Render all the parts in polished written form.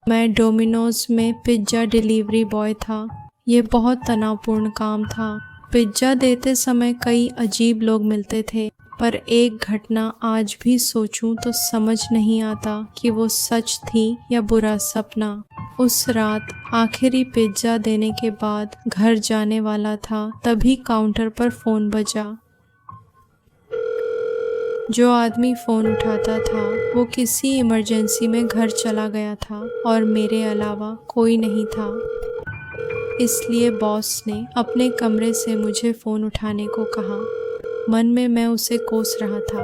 मैं डोमिनोज में pizza delivery boy था। ये बहुत तनावपूर्ण काम था। पिज्ज़ा देते समय कई अजीब लोग मिलते थे, पर एक घटना आज भी सोचूं तो समझ नहीं आता कि वो सच थी या बुरा सपना। उस रात आखिरी पिज्ज़ा देने के बाद घर जाने वाला था, तभी काउंटर पर फ़ोन बजा। जो आदमी फ़ोन उठाता था वो किसी इमरजेंसी में घर चला गया था और मेरे अलावा कोई नहीं था। इसलिए बॉस ने अपने कमरे से मुझे फ़ोन उठाने को कहा। मन में मैं उसे कोस रहा था,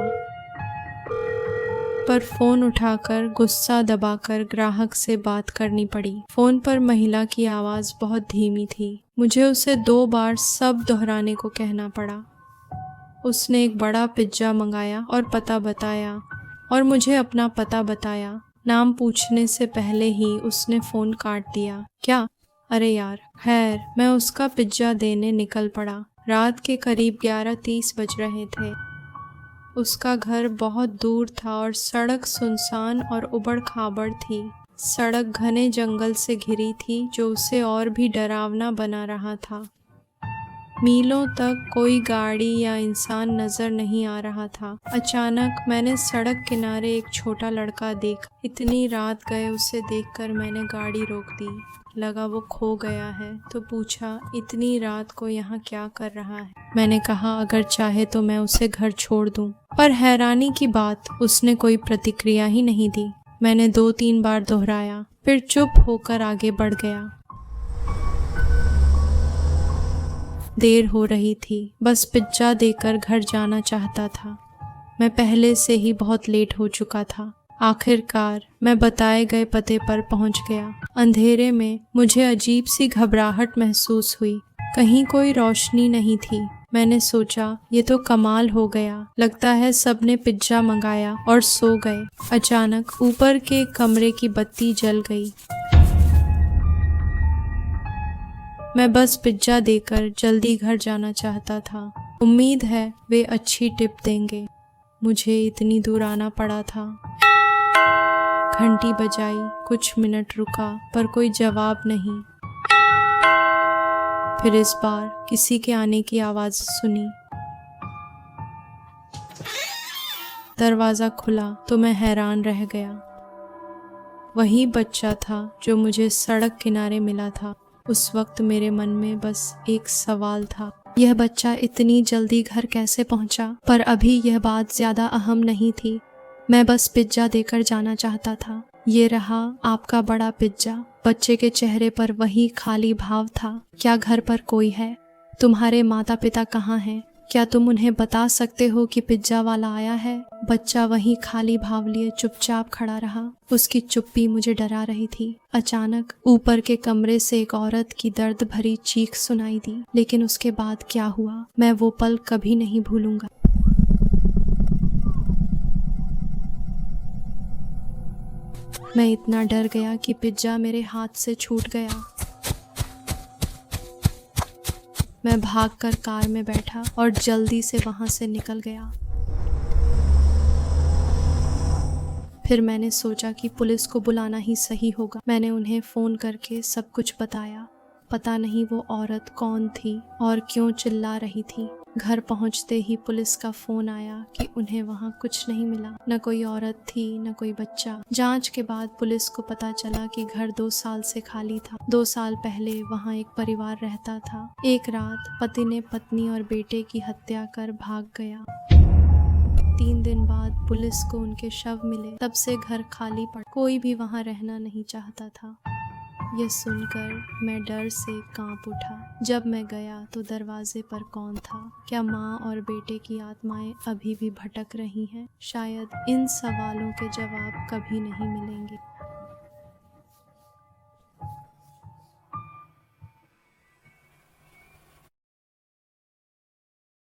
पर फ़ोन उठाकर गुस्सा दबाकर ग्राहक से बात करनी पड़ी। फ़ोन पर महिला की आवाज़ बहुत धीमी थी। मुझे उसे 2 बार सब दोहराने को कहना पड़ा। उसने एक बड़ा पिज्ज़ा मंगाया और पता बताया, और मुझे अपना पता बताया। नाम पूछने से पहले ही उसने फ़ोन काट दिया। क्या? अरे यार, खैर मैं उसका पिज्ज़ा देने निकल पड़ा। रात के करीब 11:30 बज रहे थे। उसका घर बहुत दूर था और सड़क सुनसान और उबड़-खाबड़ थी। सड़क घने जंगल से घिरी थी, जो उसे और भी डरावना बना रहा था। मीलों तक कोई गाड़ी या इंसान नजर नहीं आ रहा था। अचानक मैंने सड़क किनारे एक छोटा लड़का देखा। इतनी रात गए उसे देखकर मैंने गाड़ी रोक दी। लगा वो खो गया है, तो पूछा, इतनी रात को यहाँ क्या कर रहा है? मैंने कहा अगर चाहे तो मैं उसे घर छोड़ दूं। पर हैरानी की बात, उसने कोई प्रतिक्रिया ही नहीं दी। मैंने 2-3 बार दोहराया, फिर चुप होकर आगे बढ़ गया। देर हो रही थी, बस पिज्ज़ा देकर घर जाना चाहता था। मैं पहले से ही बहुत लेट हो चुका था। आखिरकार मैं बताए गए पते पर पहुंच गया। अंधेरे में मुझे अजीब सी घबराहट महसूस हुई। कहीं कोई रोशनी नहीं थी। मैंने सोचा, ये तो कमाल हो गया। लगता है सबने पिज्ज़ा मंगाया और सो गए। अचानक ऊपर के कमरे की बत्ती जल गई। मैं बस पिज्ज़ा देकर जल्दी घर जाना चाहता था। उम्मीद है वे अच्छी टिप देंगे। मुझे इतनी दूर आना पड़ा था। घंटी बजाई, कुछ मिनट रुका, पर कोई जवाब नहीं। फिर इस बार किसी के आने की आवाज़ सुनी। दरवाज़ा खुला तो मैं हैरान रह गया। वही बच्चा था जो मुझे सड़क किनारे मिला था। उस वक्त मेरे मन में बस एक सवाल था, यह बच्चा इतनी जल्दी घर कैसे पहुंचा? पर अभी यह बात ज्यादा अहम नहीं थी। मैं बस पिज्ज़ा देकर जाना चाहता था। ये रहा आपका बड़ा पिज्ज़ा। बच्चे के चेहरे पर वही खाली भाव था। क्या घर पर कोई है? तुम्हारे माता पिता कहाँ हैं? क्या तुम उन्हें बता सकते हो कि पिज्ज़ा वाला आया है? बच्चा वहीं खाली भाव लिए चुपचाप खड़ा रहा। उसकी चुप्पी मुझे डरा रही थी। अचानक ऊपर के कमरे से एक औरत की दर्द भरी चीख सुनाई दी। लेकिन उसके बाद क्या हुआ, मैं वो पल कभी नहीं भूलूंगा। मैं इतना डर गया कि पिज्ज़ा मेरे हाथ से छूट गया। मैं भागकर कार में बैठा और जल्दी से वहां से निकल गया। फिर मैंने सोचा कि पुलिस को बुलाना ही सही होगा। मैंने उन्हें फ़ोन करके सब कुछ बताया। पता नहीं वो औरत कौन थी और क्यों चिल्ला रही थी। घर पहुंचते ही पुलिस का फ़ोन आया कि उन्हें वहां कुछ नहीं मिला। न कोई औरत थी, न कोई बच्चा। जांच के बाद पुलिस को पता चला कि घर 2 साल से खाली था। 2 साल पहले वहां एक परिवार रहता था। एक रात पति ने पत्नी और बेटे की हत्या कर भाग गया। 3 दिन बाद पुलिस को उनके शव मिले। तब से घर खाली पड़ा। कोई भी वहां रहना नहीं चाहता था। यह सुनकर मैं डर से कांप उठा। जब मैं गया तो दरवाजे पर कौन था? क्या माँ और बेटे की आत्माएं अभी भी भटक रही हैं? शायद इन सवालों के जवाब कभी नहीं मिलेंगे।